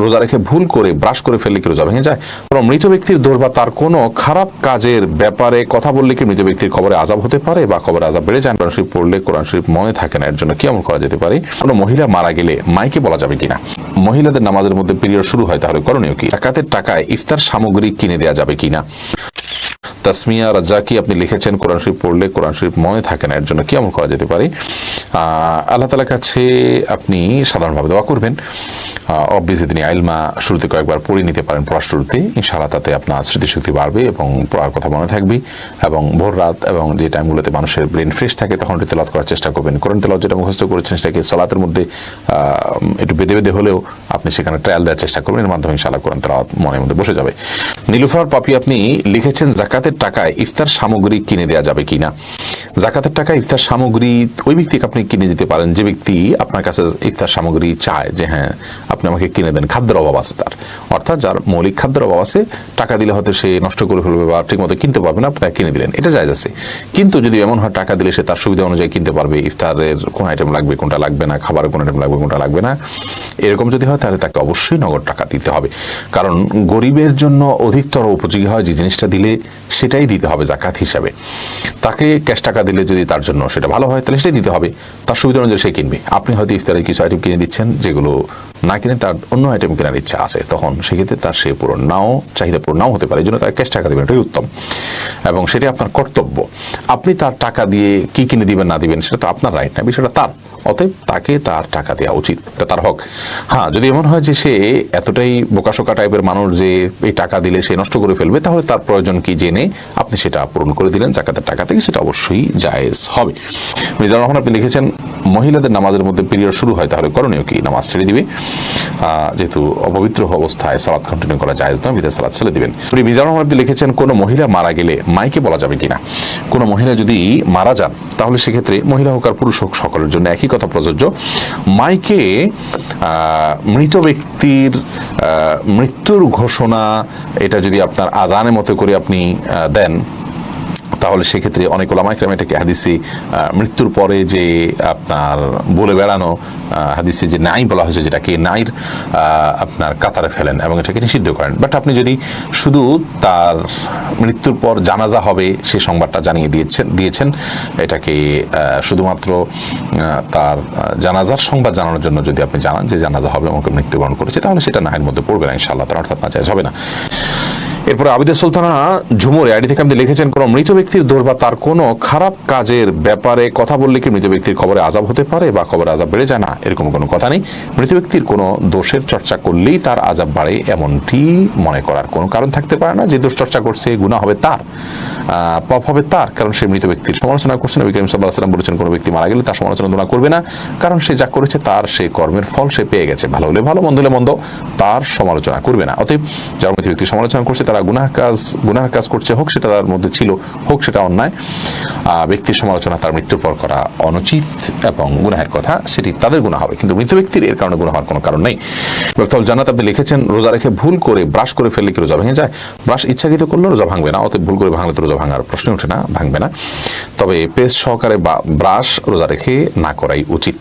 রোজা রেখে ভুল করে ব্রাশ করে ফেললে কি রোজা ভেঙে যায়? কোনো মৃত ব্যক্তির দোষ বা তার কোনো খারাপ কাজের ব্যাপারে কথা বললে কি মৃত ব্যক্তির কবরে আযাব হতে পারে বা কবরে আযাব বেড়ে যায়? কোরআন শরীফ পড়লে কোরআন শরীফ মনে থাকে না, এর জন্য কি আমল করা যেতে পারে? কোনো মহিলা মারা গেলে মাইকে বলা যাবে কিনা? মহিলাদের নামাজের মধ্যে পিরিয়ড শুরু হয়, তাহলে করণীয় কি? জাকাতের টাকায় ইফতার সামগ্রী কিনে দেওয়া যাবে কিনা? তাসমিয়া রাজ্জাকি আপনি লিখেছেন কোরআন শরীফ পড়লে কোরআন শরীফ মনে থাকে না, এর জন্য কি আমল করা যেতে পারে? আল্লাহ তাআলার কাছে আপনি সাধারণভাবে দোয়া করবেন, অবিজিদনি আইলমা শুরুতে কয়েকবার পড়ে নিতে পারেন, পড়ার শুরুতে ইনশাআল্লাহ তাতে আপনার স্মৃতিশক্তি বাড়বে এবং পড়ার কথা মনে থাকবে। এবং ভোর রাত এবং যে টাইমগুলোতে মানুষের ব্রেন ফ্রেশ থাকে তখন একটু তেলাওয়াত করার চেষ্টা করবেন। কোরআন তেলাওয়াত যেটা মুখস্থ করেছেন সেটাকে সালাতের মধ্যে একটু বেঁধে বেঁধে হলেও আপনি সেখানে ট্রায়াল দেওয়ার চেষ্টা করবেন, এর মাধ্যমে ইনশাআল্লাহ কোরআন তেলাওয়াত মনের মধ্যে বসে যাবে। নীলুফার পাপি আপনি লিখেছেন জাকাতের টাকায় ইফতার সামগ্রী কিনে দেওয়া যাবে কিনা? জাকাতের টাকায় ইফতার সামগ্রী ওই ব্যক্তিকে আপনি কিনে দিতে পারেন যে ব্যক্তি আপনার কাছে ইফতার সামগ্রী চায়, যে হ্যাঁ আপনি আমাকে কিনে দেন, খাদ্যের অভাব আছে তার, অর্থাৎ যার মৌলিক খাদ্যের অভাব আছে, টাকা দিলে হয়তো সে নষ্ট করে ফেলবে বা ঠিক মতো কিনতে পারবে না, আপনি কিনে দিলেন, এটা জায়েজ আছে। কিন্তু যদি এমন হয় টাকা দিলে সে তার সুবিধা অনুযায়ী কিনতে পারবে, ইফতারের কোন আইটেম লাগবে কোনটা লাগবে না, খাবারের কোন আইটেম লাগবে কোনটা লাগবে না, এরকম যদি হয় তাহলে তাকে অবশ্যই নগদ টাকা দিতে হবে। কারণ গরিবের জন্য অধিকতর উপযোগী হয় যে জিনিসটা দিলে সেটাই দিতে হবে জাকাত হিসাবে। তাকে ক্যাশ টাকা দিলে যদি তার জন্য সেটা ভালো হয় তাহলে সেটাই দিতে হবে, তার সুবিধা অনুযায়ী সে কিনবে। আপনি হয়তো ইফতারের কিছু আইটেম কিনে দিচ্ছেন যেগুলো না কিনে তার অন্য আইটেম কেনার ইচ্ছা আছে, তখন সেক্ষেত্রে তার সে পূরণ নাও, চাহিদা পূরণ নাও হতে পারে, এই জন্য তাকে ক্যাশ টাকা দেবেন, এটাই উত্তম এবং সেটাই আপনার কর্তব্য। আপনি তার টাকা দিয়ে কি কিনে দিবেন না দিবেন সেটা তো আপনার রাইট না, বিষয়টা তার, অতএব তাকে তার টাকা দেওয়া উচিত, এটা তার হক। হ্যাঁ, যদি এমন হয় যে সে এতটাই বোকাশোকা টাইপের মানুষ যে এই টাকা দিলে সে নষ্ট করে ফেলবে, তাহলে তার প্রয়োজন কি জেনে আপনি সেটা পূরণ করে দিলেন জাকাতের টাকা থেকে, সেটা অবশ্যই জায়েজ হবে। মিজানুর রহমান আপনি লিখেছেন মহিলাদের নামাজের মধ্যে পিরিয়ড শুরু হয়, তাহলে করণীয় কি? নামাজ ছেড়ে দিবে, যেহেতু অপবিত্র অবস্থায় সালাত কন্টিনিউ করা জায়েজ নয়, বিধায় সালাত ছেড়ে দিবেন। মিজানুর রহমান আপনি লিখেছেন কোনো মহিলা মারা গেলে মাইকে বলা যাবে কিনা? কোনো মহিলা যদি মারা যান তাহলে সেক্ষেত্রে মহিলা হোক আর পুরুষ হোক সকলের জন্য একই কথা প্রযোজ্য। মাইকে মৃত ব্যক্তির মৃত্যুর ঘোষণা এটা যদি আপনার আজানের মতো করে আপনি দেন, তাহলে সেক্ষেত্রে অনেক ওলামায়ে কেরাম এটাকে হাদিসে মৃত্যুর পরে যে আপনার বলে বেড়ানো, হাদিসে যে নাই বলা হয়েছে যেটাকে নাইর আপনার কাতারে ফেলেন এবং এটাকে নিষিদ্ধ করেন। বাট আপনি যদি শুধু তার মৃত্যুর পর জানাজা হবে সেই সংবাদটা জানিয়ে দিয়েছেন এটাকে শুধুমাত্র তার জানাজার সংবাদ জানানোর জন্য যদি আপনি জানান যে জানাজা হবে আমাকে মৃত্যুবরণ করেছে, তাহলে সেটা নাইর মধ্যে পড়বে না ইনশাআল্লাহ, তার অর্থাৎ নাজায়েজ হবে না। এরপরে আবিদা সুলতানা ঝুমুর আইডি থেকে আপনি লিখেছেন কোনো মৃত ব্যক্তির দোষ বা তার কোনো খারাপ কাজের ব্যাপারে কথা বললে কি মৃত ব্যক্তির কবরে আযাব হতে পারে বা কবরে আযাব বেড়ে যায়? না, এরকম কোনো কথা নেই। মৃত ব্যক্তির কোনো দোষের চর্চা করলেই তার আযাব বাড়ে এমনটি মনে করার কোনো কারণ থাকতে পারে না। যে দোষ চর্চা করছে গুনাহ হবে তার, পাপ হবে তার, কারণ সে মৃত ব্যক্তির সমালোচনা করছে। নবী করিম সাল্লাল্লাহু আলাইহি ওয়াসাল্লাম বলেছেন কোনো ব্যক্তি মারা গেলে তার সমালোচনা তোমরা করবে না, কারণ সে যা করেছে তার সে কর্মের ফল সে পেয়ে গেছে, ভালো হলে ভালো মন্দ হলে মন্দ, তার সমালোচনা করবে না। অতএব যারা মৃত ব্যক্তির সমালোচনা করছে তারা গুনাহ কাজ করছে, হোক সেটা তার মধ্যে ছিল হোক সেটা অন্যায়। ব্যক্তির সমালোচনা তার মৃত্যুর পর করা অনুচিত এবং গুনাহের কথা, সেটি তাদের গুনাহ হবে, কিন্তু মৃত ব্যক্তির এর কারণে গুনাহ হওয়ার কোনো কারণ নেই। মিফতাহুল জান্নাত আপনি লিখেছেন রোজা রেখে ভুল করে ব্রাশ করে ফেললে কি রোজা ভেঙে যায়? ব্রাশ ইচ্ছাকৃত করলে রোজা ভাঙবে না, অতএব ভুল করে ভাঙলে তো রোজা ভাঙার প্রশ্ন ওঠে না, ভাঙবে না। তবে পেস্ট সহকারে ব্রাশ রোজা রেখে না করাই উচিত।